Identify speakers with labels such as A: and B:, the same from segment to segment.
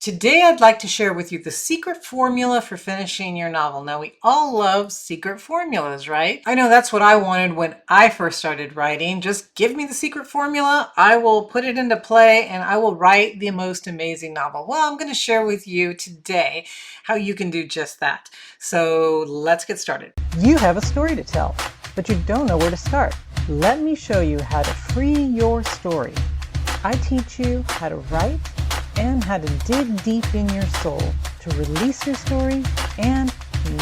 A: Today, I'd like to share with you the secret formula for finishing your novel. Now, we all love secret formulas, right? I know that's what I wanted when I first started writing. Just give me the secret formula, I will put it into play, and I will write the most amazing novel. Well, I'm going to share with you today how you can do just that. So let's get started.
B: You have a story to tell, but you don't know where to start. Let me show you how to free your story. I teach you how to write and how to dig deep in your soul to release your story and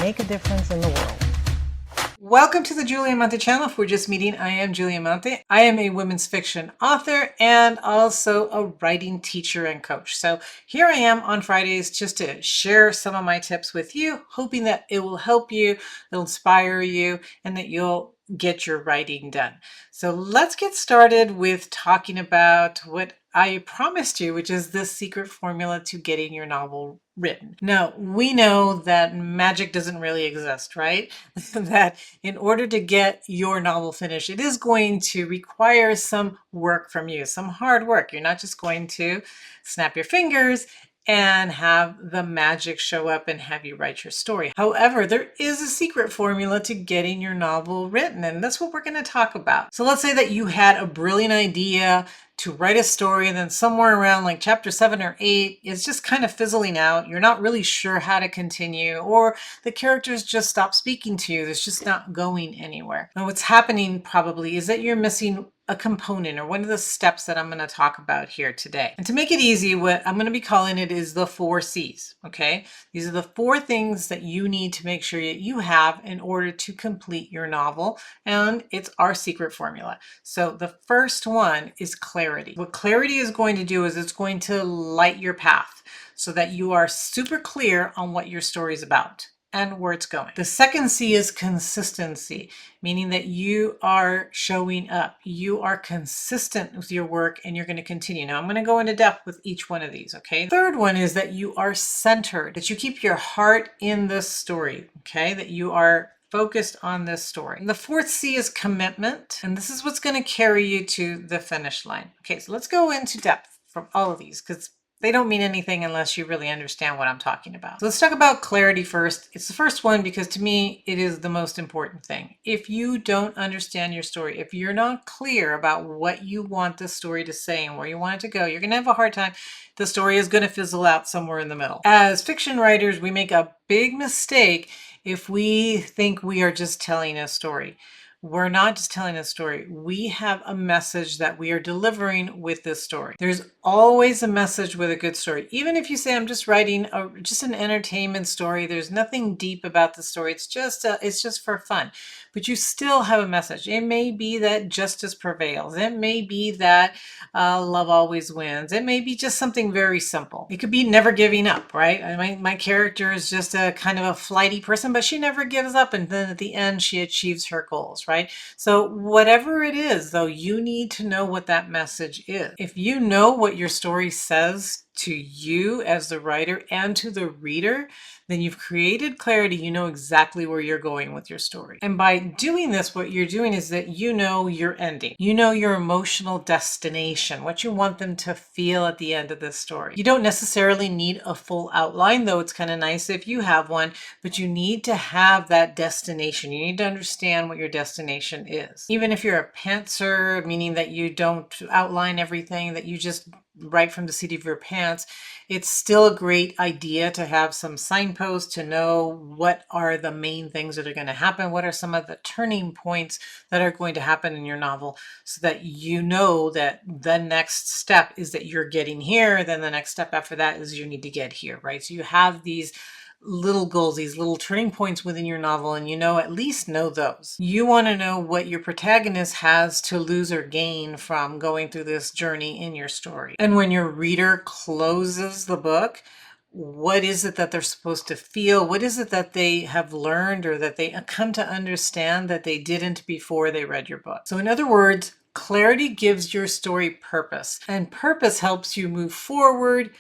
B: make a difference in the world.
A: Welcome to the Julia Monte channel. If we're just meeting, I am Julia Monte. I am a women's fiction author and also a writing teacher and coach. So here I am on Fridays just to share some of my tips with you, hoping that it will help you, it'll inspire you, and that you'll get your writing done. So let's get started with talking about what I promised you, which is the secret formula to getting your novel written. Now, we know that magic doesn't really exist, right? That in order to get your novel finished, it is going to require some work from you, some hard work. You're not just going to snap your fingers and have the magic show up and have you write your story. However, there is a secret formula to getting your novel written, and that's what we're going to talk about. So let's say that you had a brilliant idea to write a story, and then somewhere around like chapter 7 or 8, it's just kind of fizzling out. You're not really sure how to continue, or the characters just stop speaking to you. It's just not going anywhere. Now, what's happening probably is that you're missing a component or one of the steps that I'm going to talk about here today. And to make it easy, what I'm going to be calling it is the 4 C's. Okay. These are the 4 things that you need to make sure that you have in order to complete your novel. And it's our secret formula. So the first one is clarity. What clarity is going to do is it's going to light your path so that you are super clear on what your story is about and where it's going. The second C is consistency, meaning that you are showing up. You are consistent with your work and you're going to continue. Now, I'm going to go into depth with each one of these, okay? The third one is that you are centered, that you keep your heart in this story, okay? That you are focused on this story. And the 4th C is commitment, and this is what's going to carry you to the finish line. Okay, so let's go into depth from all of these because they don't mean anything unless you really understand what I'm talking about. So let's talk about clarity first. It's the first one because to me, it is the most important thing. If you don't understand your story, if you're not clear about what you want the story to say and where you want it to go, you're going to have a hard time. The story is going to fizzle out somewhere in the middle. As fiction writers, we make a big mistake if we think we are just telling a story. We're not just telling a story. We have a message that we are delivering with this story. There's always a message with a good story. Even if you say, I'm just writing just an entertainment story, there's nothing deep about the story. It's just for fun. But you still have a message. It may be that justice prevails. It may be that love always wins. It may be just something very simple. It could be never giving up, right? My character is just a kind of a flighty person, but she never gives up. And then at the end, she achieves her goals, right? So whatever it is, though, you need to know what that message is. If you know what your story says to you as the writer and to the reader, then you've created clarity. You know exactly where you're going with your story. And by doing this, what you're doing is that you know your ending. You know your emotional destination, what you want them to feel at the end of this story. You don't necessarily need a full outline, though it's kind of nice if you have one, but you need to have that destination. You need to understand what your destination is. Even if you're a pantser, meaning that you don't outline everything, that you just write from the seat of your pants, it's still a great idea to have some signposts to know what are the main things that are going to happen, what are some of the turning points that are going to happen in your novel, so that you know that the next step is that you're getting here, then the next step after that is you need to get here, right? So you have these little goals, these little turning points within your novel, and at least know those. You want to know what your protagonist has to lose or gain from going through this journey in your story. And when your reader closes the book, what is it that they're supposed to feel? What is it that they have learned or that they come to understand that they didn't before they read your book? So in other words, clarity gives your story purpose, and purpose helps you move forward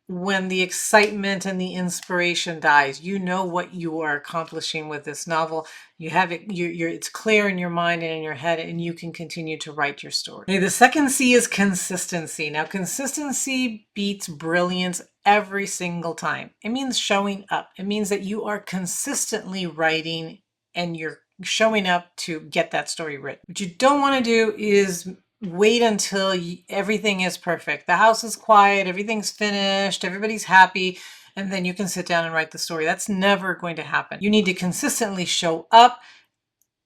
A: when the excitement and the inspiration dies. You know what you are accomplishing with this novel. You have it, it's clear in your mind and in your head, and you can continue to write your story. Okay, the second C is consistency. Now, consistency beats brilliance every single time. It means showing up. It means that you are consistently writing and you're showing up to get that story written. What you don't want to do is wait until everything is perfect. The house is quiet, everything's finished, everybody's happy, and then you can sit down and write the story. That's never going to happen. You need to consistently show up,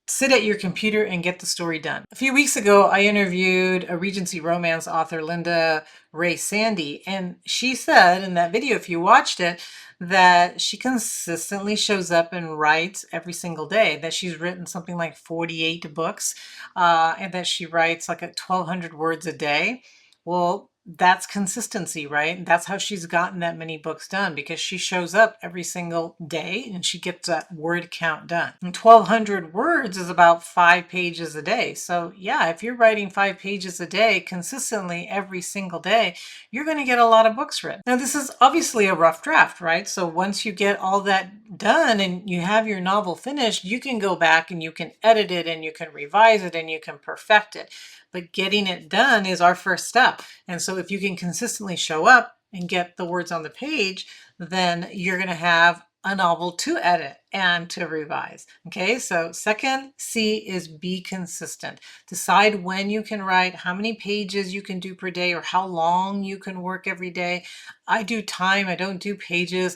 A: sit at your computer, and get the story done. A few weeks ago, I interviewed a Regency romance author, Linda Ray Sandy, and she said in that video, if you watched it, that she consistently shows up and writes every single day, that she's written something like 48 books, and that she writes like 1,200 words a day. Well, that's consistency, right? That's how she's gotten that many books done, because she shows up every single day and she gets that word count done. And 1,200 words is about 5 pages a day. So yeah, if you're writing 5 pages a day consistently every single day, you're going to get a lot of books written. Now, this is obviously a rough draft, right? So once you get all that done and you have your novel finished, you can go back and you can edit it and you can revise it and you can perfect it. But getting it done is our first step. And so if you can consistently show up and get the words on the page, then you're going to have a novel to edit and to revise. Okay, so second C is be consistent. Decide when you can write, how many pages you can do per day, or how long you can work every day. I do time, I don't do pages.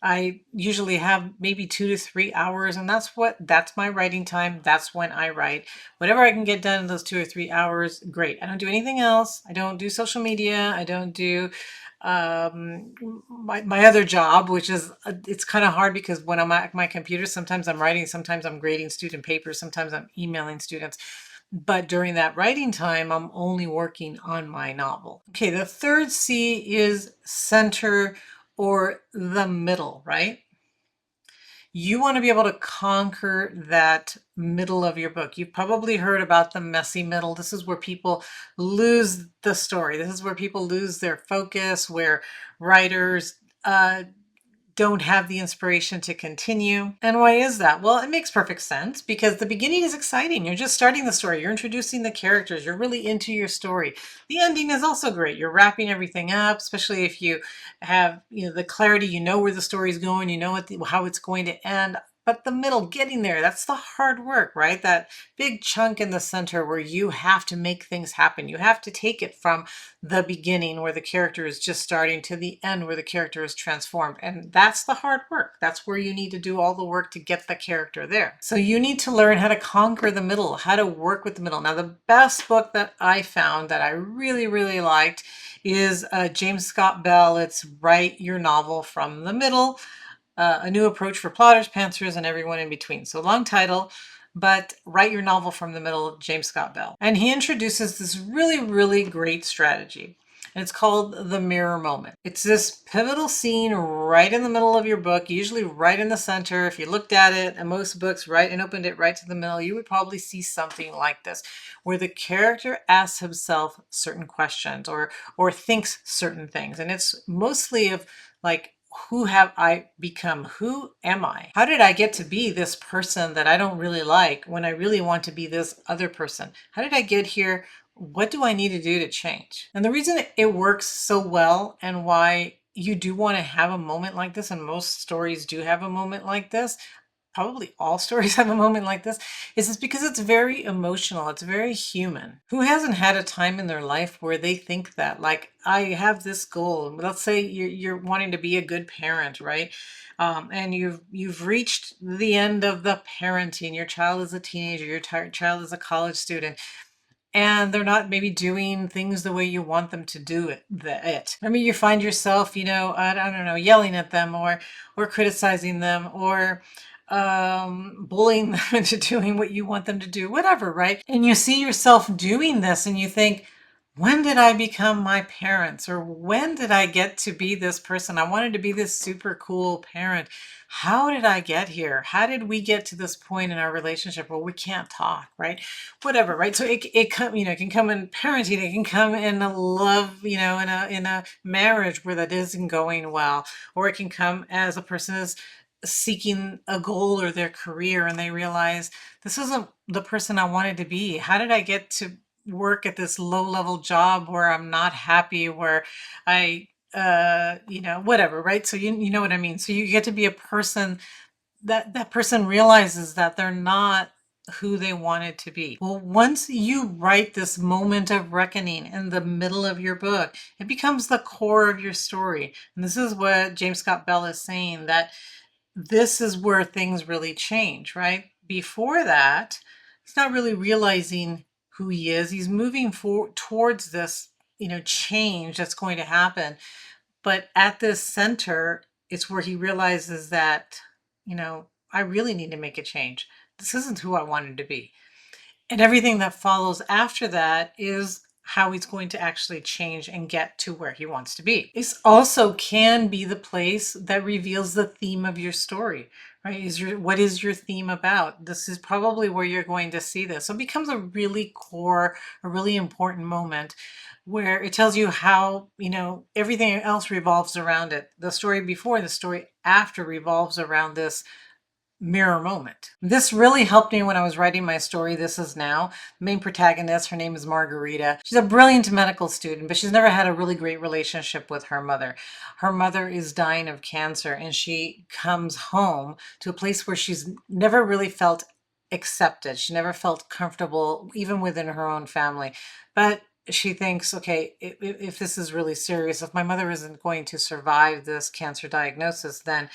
A: I usually have maybe 2 to 3 hours, and that's my writing time. That's when I write. Whatever I can get done in those 2 or 3 hours, great. I don't do anything else. I don't do social media. I don't do my other job, which is it's kind of hard because when I'm at my computer, sometimes I'm writing, sometimes I'm grading student papers, sometimes I'm emailing students. But during that writing time, I'm only working on my novel. Okay, the third C is center, or the middle, right? You want to be able to conquer that middle of your book. You've probably heard about the messy middle. This is where people lose the story. This is where people lose their focus, where writers don't have the inspiration to continue. And why is that? Well, it makes perfect sense because the beginning is exciting. You're just starting the story. You're introducing the characters. You're really into your story. The ending is also great. You're wrapping everything up, especially if you have, the clarity, where the story's going, how it's going to end. But the middle, getting there, that's the hard work, right? That big chunk in the center where you have to make things happen. You have to take it from the beginning where the character is just starting to the end where the character is transformed. And that's the hard work. That's where you need to do all the work to get the character there. So you need to learn how to conquer the middle, how to work with the middle. Now, the best book that I found that I really, really liked is James Scott Bell. It's Write Your Novel from the Middle. A new approach for plotters, pantsers, and everyone in between. So long title, but Write Your Novel from the Middle, James Scott Bell. And he introduces this really, really great strategy. And it's called the mirror moment. It's this pivotal scene right in the middle of your book, usually right in the center. If you looked at it, and most books, right, and opened it right to the middle, you would probably see something like this, where the character asks himself certain questions or thinks certain things. And it's mostly of like, who have I become? Who am I? How did I get to be this person that I don't really like when I really want to be this other person? How did I get here? What do I need to do to change? And the reason it works so well and why you do want to have a moment like this, and most stories do have a moment like this, probably all stories have a moment like this, is this because it's very emotional. It's very human. Who hasn't had a time in their life where they think that, like, I have this goal. Let's say you're wanting to be a good parent, right? And you've reached the end of the parenting. Your child is a teenager. Your child is a college student. And they're not maybe doing things the way you want them to do it. I mean, you find yourself, I don't know, yelling at them or criticizing them or bullying them into doing what you want them to do, whatever, right? And you see yourself doing this and you think, when did I become my parents? Or when did I get to be this person? I wanted to be this super cool parent. How did I get here? How did we get to this point in our relationship where we can't talk, right? Whatever, right? So it come, it can come in parenting, it can come in a love, in a marriage where that isn't going well, or it can come as a person is seeking a goal or their career and they realize this isn't the person I wanted to be. How did I get to work at this low level job where I'm not happy, where I, whatever, right? So you know what I mean? So you get to be a person that person realizes that they're not who they wanted to be. Well, once you write this moment of reckoning in the middle of your book, it becomes the core of your story. And this is what James Scott Bell is saying, that this is where things really change, right? Before that, he's not really realizing who he is. He's moving towards this, change that's going to happen. But at this center, it's where he realizes that, I really need to make a change. This isn't who I wanted to be. And everything that follows after that is how he's going to actually change and get to where he wants to be. This also can be the place that reveals the theme of your story, right? What is your theme about? This is probably where you're going to see this. So it becomes a really core, a really important moment where it tells you how, everything else revolves around it. The story before, the story after revolves around this mirror moment. This really helped me when I was writing my story, This Is Now. The main protagonist, her name is Margarita. She's a brilliant medical student, but she's never had a really great relationship with her mother. Her mother is dying of cancer, and she comes home to a place where she's never really felt accepted. She never felt comfortable, even within her own family. But she thinks, okay, if this is really serious, if my mother isn't going to survive this cancer diagnosis, then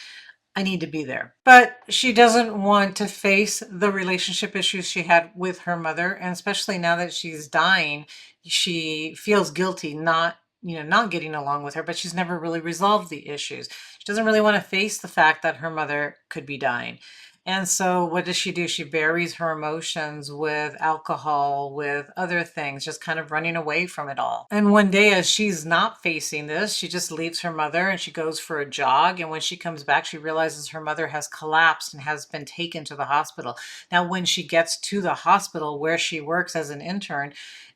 A: I need to be there. But she doesn't want to face the relationship issues she had with her mother. And especially now that she's dying, she feels guilty not getting along with her, but she's never really resolved the issues. She doesn't really want to face the fact that her mother could be dying. And so what does she do? She buries her emotions with alcohol, with other things, just kind of running away from it all. And one day, as she's not facing this, she just leaves her mother and she goes for a jog. And when she comes back, she realizes her mother has collapsed and has been taken to the hospital. Now, when she gets to the hospital where she works as an intern,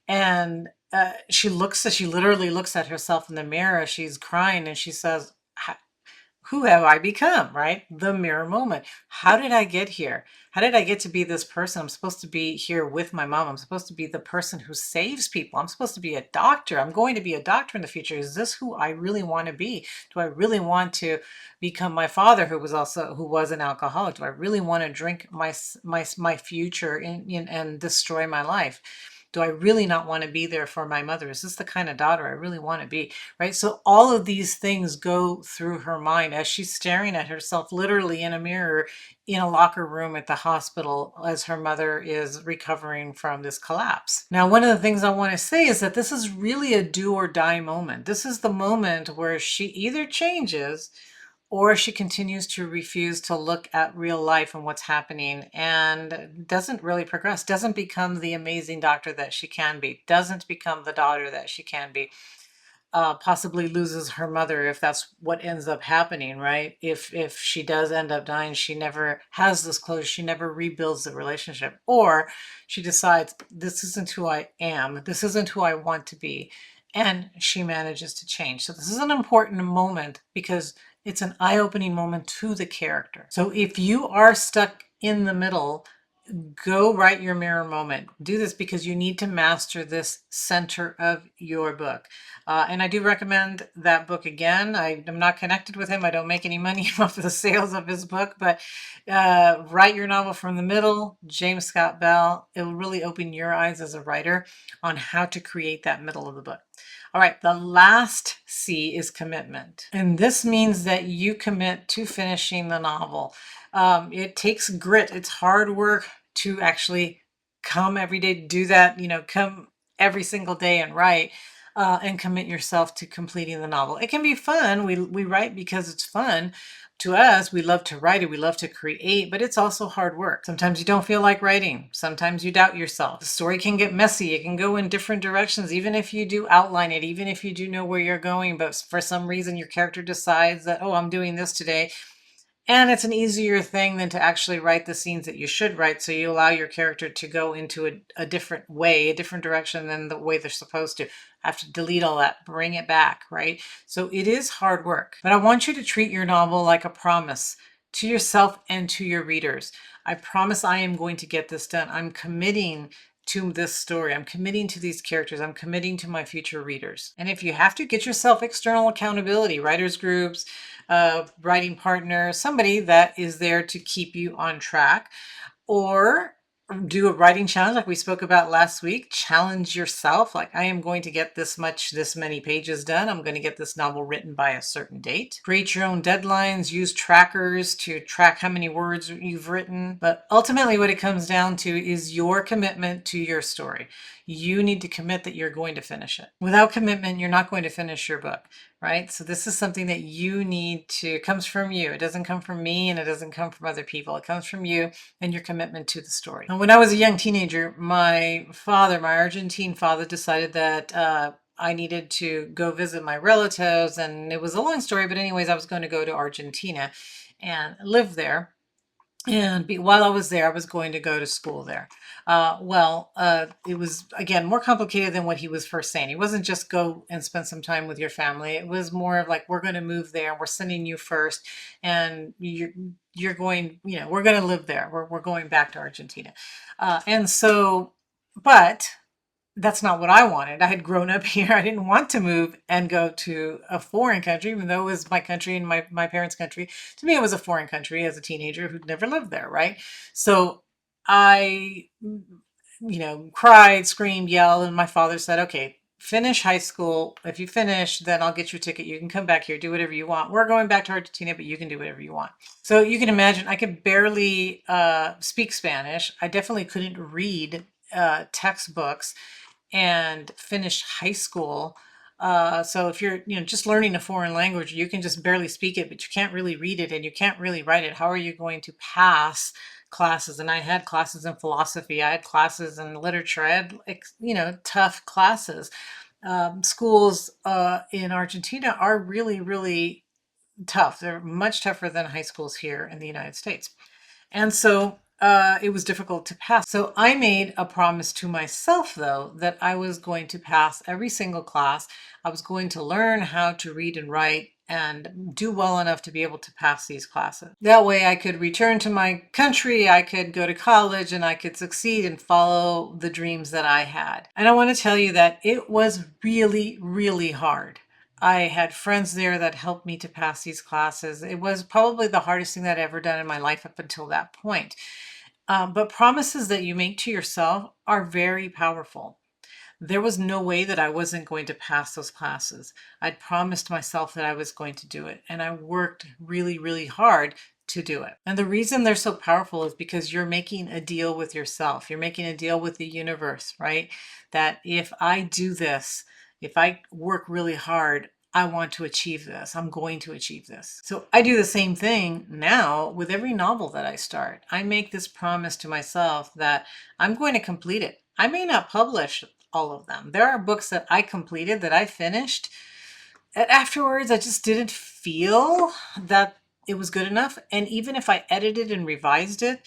A: and she literally looks at herself in the mirror, she's crying and she says, who have I become, right? The mirror moment. How did I get here? How did I get to be this person? I'm supposed to be here with my mom. I'm supposed to be the person who saves people. I'm supposed to be a doctor. I'm going to be a doctor in the future. Is this who I really want to be? Do I really want to become my father, who was an alcoholic? Do I really want to drink my future and destroy my life? Do I really not want to be there for my mother? Is this the kind of daughter I really want to be? Right? So all of these things go through her mind as she's staring at herself literally in a mirror in a locker room at the hospital as her mother is recovering from this collapse. Now, one of the things I want to say is that this is really a do or die moment. This is the moment where she either changes or she continues to refuse to look at real life and what's happening and doesn't really progress, doesn't become the amazing doctor that she can be, doesn't become the daughter that she can be. Possibly loses her mother if that's what ends up happening, right? If she does end up dying, she never has this closure. She never rebuilds the relationship, or she decides this isn't who I am. This isn't who I want to be, and she manages to change. So this is an important moment because it's an eye-opening moment to the character. So if you are stuck in the middle, go write your mirror moment. Do this because you need to master this center of your book. And I do recommend that book again. I'm not connected with him. I don't make any money off of the sales of his book, but write your novel from the middle, James Scott Bell. It will really open your eyes as a writer on how to create that middle of the book. All right, the last C is commitment. And this means that you commit to finishing the novel. It takes grit. It's hard work to actually come every day, do that, come every single day and write. and commit yourself to completing the novel. It can be fun. We write because it's fun. To us, we love to write it, we love to create, but it's also hard work. Sometimes you don't feel like writing. Sometimes you doubt yourself. The story can get messy. It can go in different directions, even if you do outline it, even if you do know where you're going, but for some reason your character decides that, oh, I'm doing this today. And it's an easier thing than to actually write the scenes that you should write. So you allow your character to go into a different way, a different direction than the way they're supposed to. Have to delete all that, bring it back, right? So it is hard work. But I want you to treat your novel like a promise to yourself and to your readers. I promise I am going to get this done. I'm committing to this story. I'm committing to these characters. I'm committing to my future readers. And if you have to, get yourself external accountability, writers groups, writing partner, somebody that is there to keep you on track, or do a writing challenge like we spoke about last week. Challenge yourself, like, I am going to get this many pages done. I'm going to get this novel written by a certain date. Create your own deadlines, use trackers to track how many words you've written. But ultimately what it comes down to is your commitment to your story. You need to commit that you're going to finish it. Without commitment, you're not going to finish your book, right? So this is something that you need to, comes from you. It doesn't come from me, and it doesn't come from other people. It comes from you and your commitment to the story. When I was a young teenager, my Argentine father, decided that I needed to go visit my relatives, and it was a long story, but anyways, I was going to go to Argentina and live there. And while I was there, I was going to go to school there. It was, again, more complicated than what he was first saying. He wasn't just go and spend some time with your family. It was more of like, we're going to move there. We're sending you first. And you're going, we're going to live there. We're going back to Argentina. But that's not what I wanted. I had grown up here. I didn't want to move and go to a foreign country, even though it was my country and my parents' country. To me, it was a foreign country as a teenager who'd never lived there, right? So I, cried, screamed, yelled, and my father said, okay, finish high school. If you finish, then I'll get you a ticket. You can come back here, do whatever you want. We're going back to Argentina, but you can do whatever you want. So you can imagine, I could barely speak Spanish. I definitely couldn't read textbooks and finish high school. So if you're, just learning a foreign language, you can just barely speak it, but you can't really read it and you can't really write it. How are you going to pass classes? And I had classes in philosophy. I had classes in literature. I had, tough classes. Schools in Argentina are really, really tough. They're much tougher than high schools here in the United States. And so it was difficult to pass. So I made a promise to myself, though, that I was going to pass every single class. I was going to learn how to read and write and do well enough to be able to pass these classes. That way I could return to my country, I could go to college, and I could succeed and follow the dreams that I had. And I want to tell you that it was really, really hard. I had friends there that helped me to pass these classes. It was probably the hardest thing that I'd ever done in my life up until that point. But promises that you make to yourself are very powerful. There was no way that I wasn't going to pass those classes. I'd promised myself that I was going to do it, and I worked really, really hard to do it. And the reason they're so powerful is because you're making a deal with yourself. You're making a deal with the universe, right? That if I do this, if I work really hard, I want to achieve this. I'm going to achieve this. So I do the same thing now with every novel that I start. I make this promise to myself that I'm going to complete it. I may not publish all of them. There are books that I completed, that I finished, and afterwards I just didn't feel that it was good enough. And even if I edited and revised it,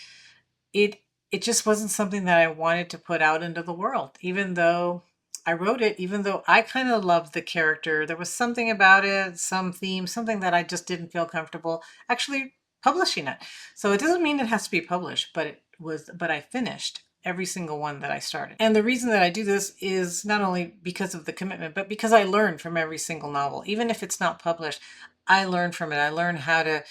A: it just wasn't something that I wanted to put out into the world, even though I wrote it, even though I kind of loved the character. There was something about it, some theme, something that I just didn't feel comfortable actually publishing it. So it doesn't mean it has to be published, but I finished every single one that I started. And the reason that I do this is not only because of the commitment, but because I learn from every single novel. Even if it's not published, I learn from it. I learn how to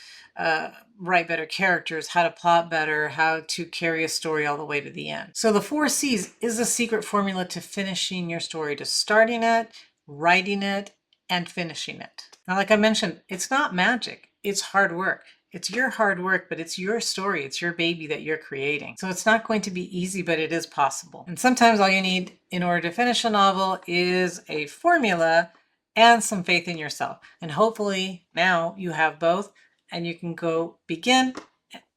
A: write better characters, how to plot better, how to carry a story all the way to the end. So the 4 C's is a secret formula to finishing your story, to starting it, writing it, and finishing it. Now, like I mentioned, it's not magic. It's hard work. It's your hard work, but it's your story. It's your baby that you're creating. So it's not going to be easy, but it is possible. And sometimes all you need in order to finish a novel is a formula and some faith in yourself. And hopefully now you have both and you can go begin,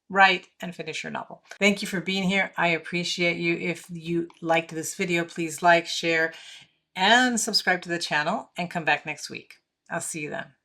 A: write, and finish your novel. Thank you for being here. I appreciate you. If you liked this video, please like, share, and subscribe to the channel and come back next week. I'll see you then.